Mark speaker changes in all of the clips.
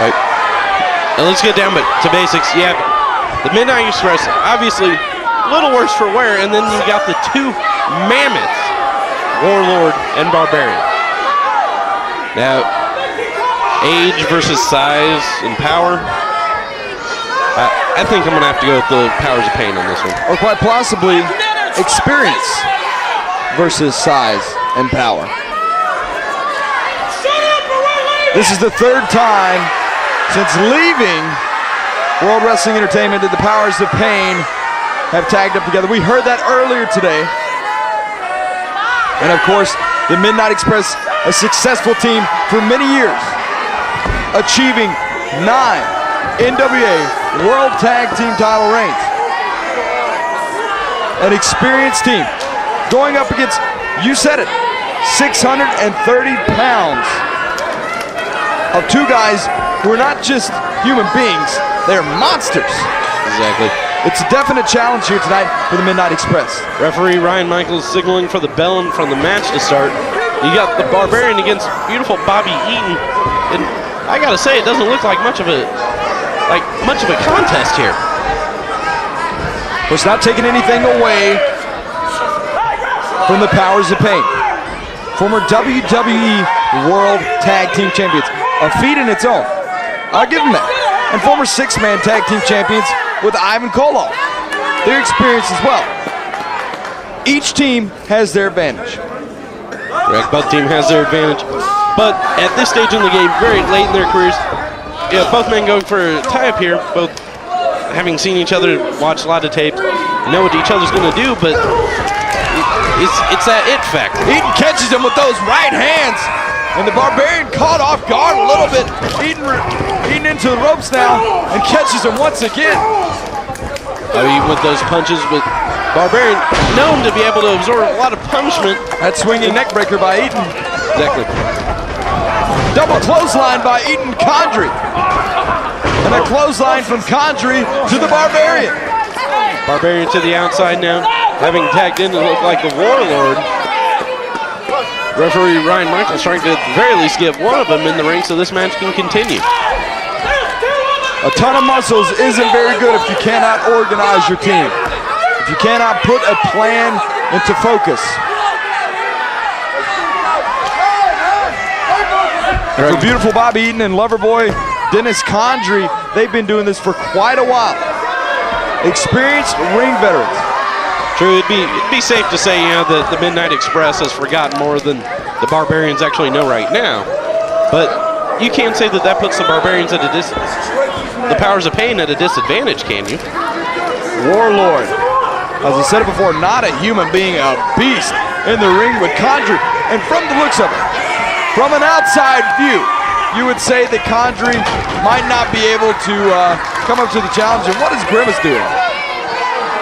Speaker 1: Right. And let's get down to basics. You have the Midnight Express, obviously a little worse for wear, and then you got the two mammoths, Warlord and Barbarian. Now, age versus size and power. I think I'm going to have to go with the Powers of Pain on this one.
Speaker 2: Or quite possibly experience versus size and power. This is the third time since leaving World Wrestling Entertainment that the Powers of Pain have tagged up together. We heard that earlier today. And of course, the Midnight Express, a successful team for many years, achieving 9 NWA World Tag Team title reigns. An experienced team going up against, you said it, 630 pounds of two guys who are not just human beings, they're monsters.
Speaker 1: Exactly.
Speaker 2: It's a definite challenge here tonight for the Midnight Express.
Speaker 1: Referee Ryan Michaels signaling for the bell and from the match to start. You got the Barbarian against beautiful Bobby Eaton, and I gotta say, it doesn't look like much of a contest here.
Speaker 2: Of course, not taking anything away from the Powers of Pain. Former WWE World Tag Team Champions. A feat in its own. I'll give them that. And former six-man tag team champions with Ivan Koloff. Their experience as well. Each team has their advantage.
Speaker 1: Correct, both team has their advantage. But at this stage in the game, very late in their careers, yeah, both men going for a tie-up here, both having seen each other, watched a lot of tape, know what each other's going to do, but it's that it factor.
Speaker 2: Eaton catches him with those right hands. And the Barbarian caught off guard a little bit. Eaton into the ropes now and catches him once again.
Speaker 1: Even with those punches, but Barbarian known to be able to absorb a lot of punishment.
Speaker 2: That swinging neck breaker by Eaton.
Speaker 1: Exactly.
Speaker 2: Double clothesline by Eaton Condrey. And a clothesline from Condrey to the Barbarian.
Speaker 1: Barbarian to the outside now, having tagged in to look like the Warlord. Referee Ryan Michaels trying to at the very least get one of them in the ring so this match can continue.
Speaker 2: A ton of muscles isn't very good if you cannot organize your team. If you cannot put a plan into focus. For beautiful Bobby Eaton and Loverboy Dennis Condrey, they've been doing this for quite a while. Experienced ring veterans.
Speaker 1: True, it'd be safe to say, you know, that the Midnight Express has forgotten more than the Barbarians actually know right now. But you can't say that puts the Barbarians at a the Powers of Pain at a disadvantage, can you?
Speaker 2: Warlord, as I said it before, not a human being, a beast in the ring with Condrey. And from the looks of it, from an outside view, you would say that Condrey might not be able to come up to the challenge. And what is Grimace doing?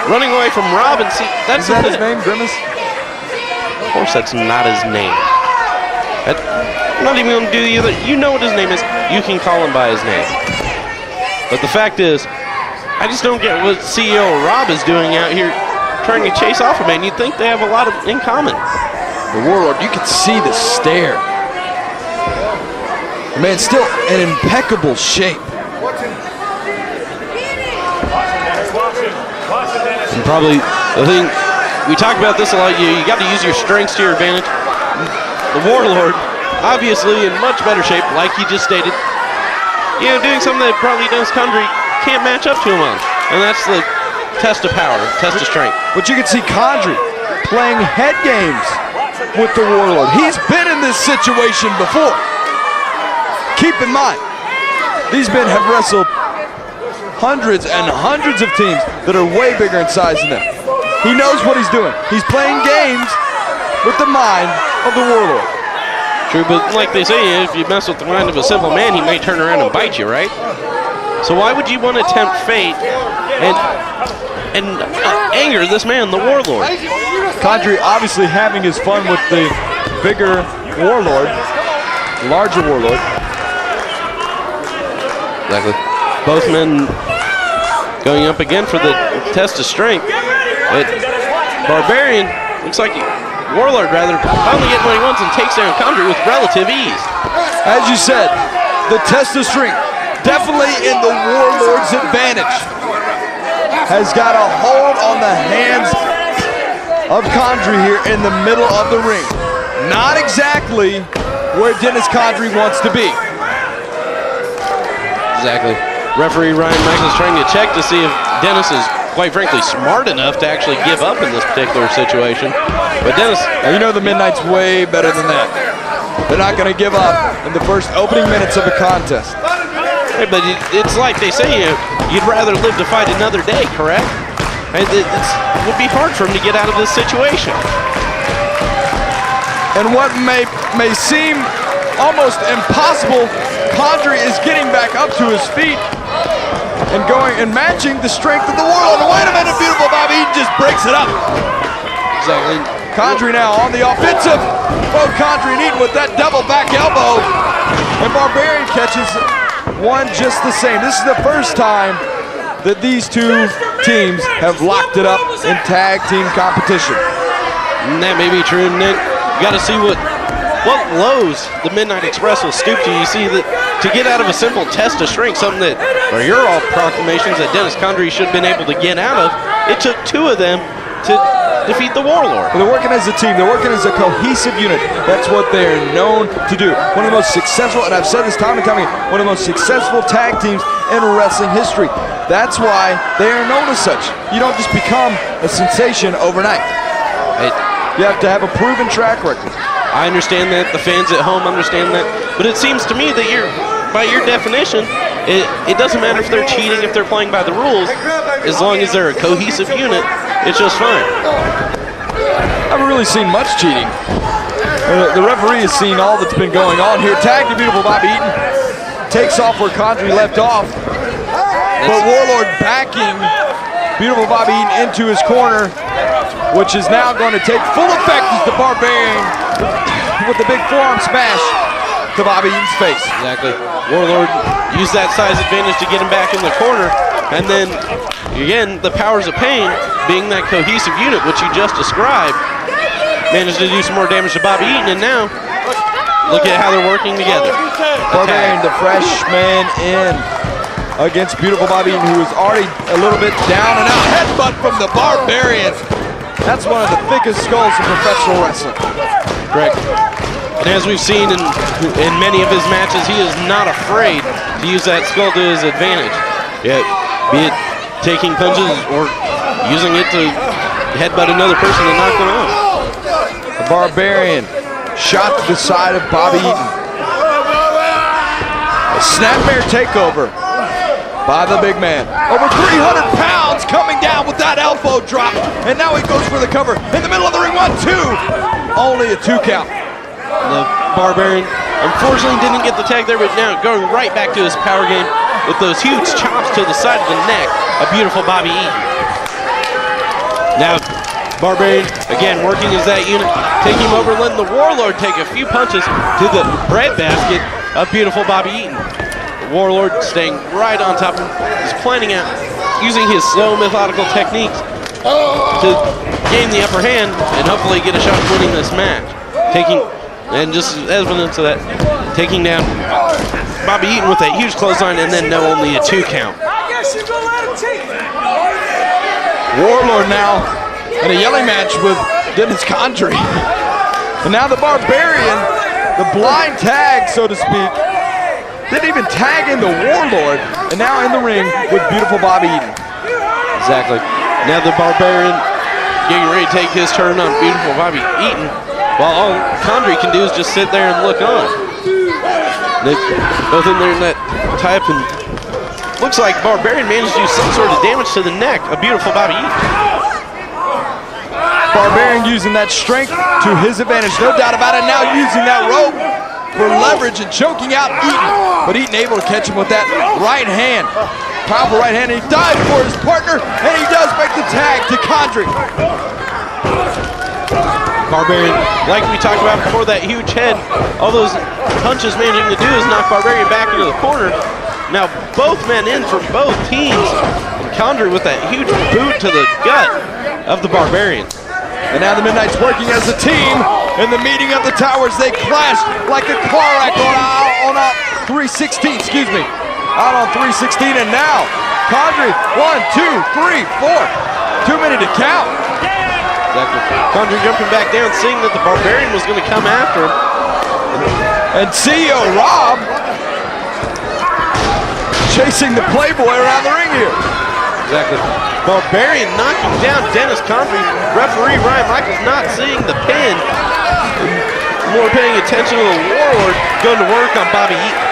Speaker 1: Running away from Robin. See,
Speaker 2: is that his name, Grimace?
Speaker 1: Of course that's not his name. I'm not even going to do the other. You know what his name is. You can call him by his name. But the fact is, I just don't get what CEO Rob is doing out here trying to chase off a man. You'd think they have a lot in common.
Speaker 2: The Warlord, you can see the stare. The man's still in impeccable shape.
Speaker 1: And probably the thing, we talk about this a lot, you got to use your strengths to your advantage. The Warlord, obviously in much better shape, like he just stated, you know, doing something that probably Dennis Condrey can't match up to him on. And that's the test of power, test of strength.
Speaker 2: But you can see Condrey playing head games with the Warlord. He's been in this situation before. Keep in mind, these men have wrestled hundreds and hundreds of teams that are way bigger in size than them. He knows what he's doing. He's playing games with the mind of the Warlord.
Speaker 1: True, but like they say, if you mess with the mind of a simple man, he may turn around and bite you, right? So why would you want to tempt fate and anger this man, the Warlord?
Speaker 2: Condrey obviously having his fun with the bigger Warlord, larger Warlord.
Speaker 1: Exactly. Both men going up again for the test of strength. Barbarian, looks like Warlord rather, finally getting what he wants and takes down Condrey with relative ease.
Speaker 2: As you said, the test of strength definitely in the Warlord's advantage. Has got a hold on the hands of Condrey here in the middle of the ring. Not exactly where Dennis Condrey wants to be.
Speaker 1: Exactly. Referee Ryan Michaels trying to check to see if Dennis is, quite frankly, smart enough to actually give up in this particular situation. But Dennis...
Speaker 2: Now, you know the Midnight's way better than that. They're not going to give up in the first opening minutes of a contest.
Speaker 1: Hey, but it's like they say, you'd rather live to fight another day, correct? It would be hard for him to get out of this situation.
Speaker 2: And what may seem almost impossible, Condrey is getting back up to his feet and going and matching the strength of the Warlord. Wait a minute, beautiful Bobby Eaton just breaks it up.
Speaker 1: Exactly.
Speaker 2: Condrey now on the offensive. Both Condrey and Eaton with that double back elbow. And Barbarian catches one just the same. This is the first time that these two teams have locked it up in tag team competition.
Speaker 1: And that may be true, Nick. You got to see what lows the Midnight Express will stoop to. You see that to get out of a simple test of strength, something that are your all proclamations that Dennis Condrey should have been able to get out of, it took two of them to defeat the Warlord.
Speaker 2: They're working as a team. They're working as a cohesive unit. That's what they're known to do. One of the most successful, and I've said this time and time again, one of the most successful tag teams in wrestling history. That's why they are known as such. You don't just become a sensation overnight. You have to have a proven track record.
Speaker 1: I understand that. The fans at home understand that. But it seems to me that by your definition, it doesn't matter if they're cheating, if they're playing by the rules. As long as they're a cohesive unit, it's just fine.
Speaker 2: I haven't really seen much cheating. The referee has seen all that's been going on here. Tag to beautiful Bobby Eaton. Takes off where Condrey left off. But Warlord backing beautiful Bobby Eaton into his corner, which is now going to take full effect as the Barbarian with the big forearm smash to Bobby Eaton's face.
Speaker 1: Exactly. Warlord used that size advantage to get him back in the corner, and then again the powers of pain, being that cohesive unit which you just described, managed to do some more damage to Bobby Eaton, and now look at how they're working together.
Speaker 2: Barbarian, the freshman, in against beautiful Bobby Eaton, who was already a little bit down and out. Headbutt from the Barbarian. That's one of the thickest skulls in professional wrestling.
Speaker 1: Correct. And as we've seen in many of his matches, he is not afraid to use that skull to his advantage. Yeah, be it taking punches or using it to headbutt another person and knock them out.
Speaker 2: The Barbarian shot to the side of Bobby Eaton. A snapmare takeover by the big man. Over 300 pounds coming down with that elbow drop. And now he goes for the cover. In the middle of the ring, 1, 2. Only a 2 count.
Speaker 1: The Barbarian unfortunately didn't get the tag there, but now going right back to his power game with those huge chops to the side of the neck. A beautiful Bobby Eaton. Now, Barbarian, again, working as that unit, taking him over, letting the Warlord take a few punches to the breadbasket of beautiful Bobby Eaton. Warlord staying right on top of him. He's planning out, using his slow, methodical techniques to gain the upper hand and hopefully get a shot at winning this match. And just as evidence of that, taking down Bobby Eaton with that huge clothesline and then only a 2 count.
Speaker 2: Warlord now in a yelling match with Dennis Condrey. And now the Barbarian, the blind tag, so to speak, didn't even tag in the Warlord, and now in the ring with beautiful Bobby Eaton.
Speaker 1: Exactly. Now the Barbarian getting ready to take his turn on beautiful Bobby Eaton, while all Condrey can do is just sit there and look on. They both in there in that tie-up, and looks like Barbarian managed to do some sort of damage to the neck of beautiful Bobby Eaton.
Speaker 2: Barbarian using that strength to his advantage, no doubt about it. Now using that rope for leverage and choking out Eaton. But Eaton able to catch him with that right hand. Powerful right hand, and he dives for his partner, and he does make the tag to Condrey.
Speaker 1: Barbarian, like we talked about before, that huge head, all those punches managing to do is knock Barbarian back into the corner. Now both men in for both teams, and Condrey with that huge boot to the gut of the Barbarian.
Speaker 2: And now the Midnight's working as a team. In the meeting of the towers, they clashed like a car wreck on a 316, excuse me. out on 316, and now Condrey, 1, 2, 3, 4. 2 minutes to count.
Speaker 1: Exactly. Condrey jumping back down, seeing that the Barbarian was going to come after him.
Speaker 2: And CEO Rob chasing the Playboy around the ring here.
Speaker 1: Exactly. Barbarian knocking down Dennis Condrey. Referee Ryan Michaels not seeing the pin. More paying attention to the Warlord going to work on Bobby Eaton.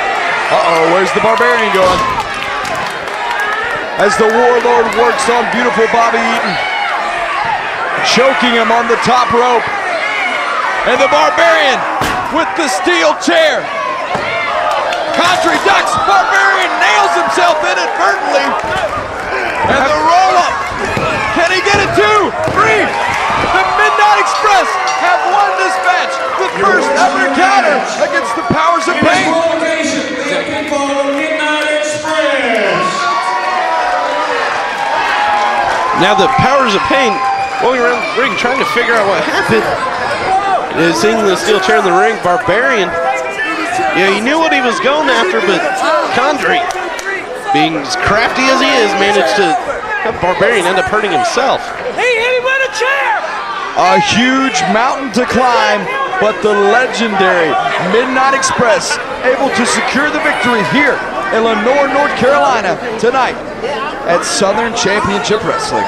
Speaker 2: Uh-oh, where's the Barbarian going? As the Warlord works on beautiful Bobby Eaton, choking him on the top rope. And the Barbarian with the steel chair. Condrey ducks, Barbarian nails himself inadvertently. And the roll-up. Can he get it? 2, 3. The Midnight Express have won this match. The first ever encounter against the Powers of Pain.
Speaker 1: Now the Powers of Pain going around the ring trying to figure out what happened. Seeing the steel chair in the ring, Barbarian, yeah, he knew what he was going after, but Condrey, being as crafty as he is, managed to have Barbarian end up hurting himself.
Speaker 3: He hit him with a chair!
Speaker 2: A huge mountain to climb, but the legendary Midnight Express able to secure the victory here in Lenore, North Carolina tonight at Southern Championship Wrestling.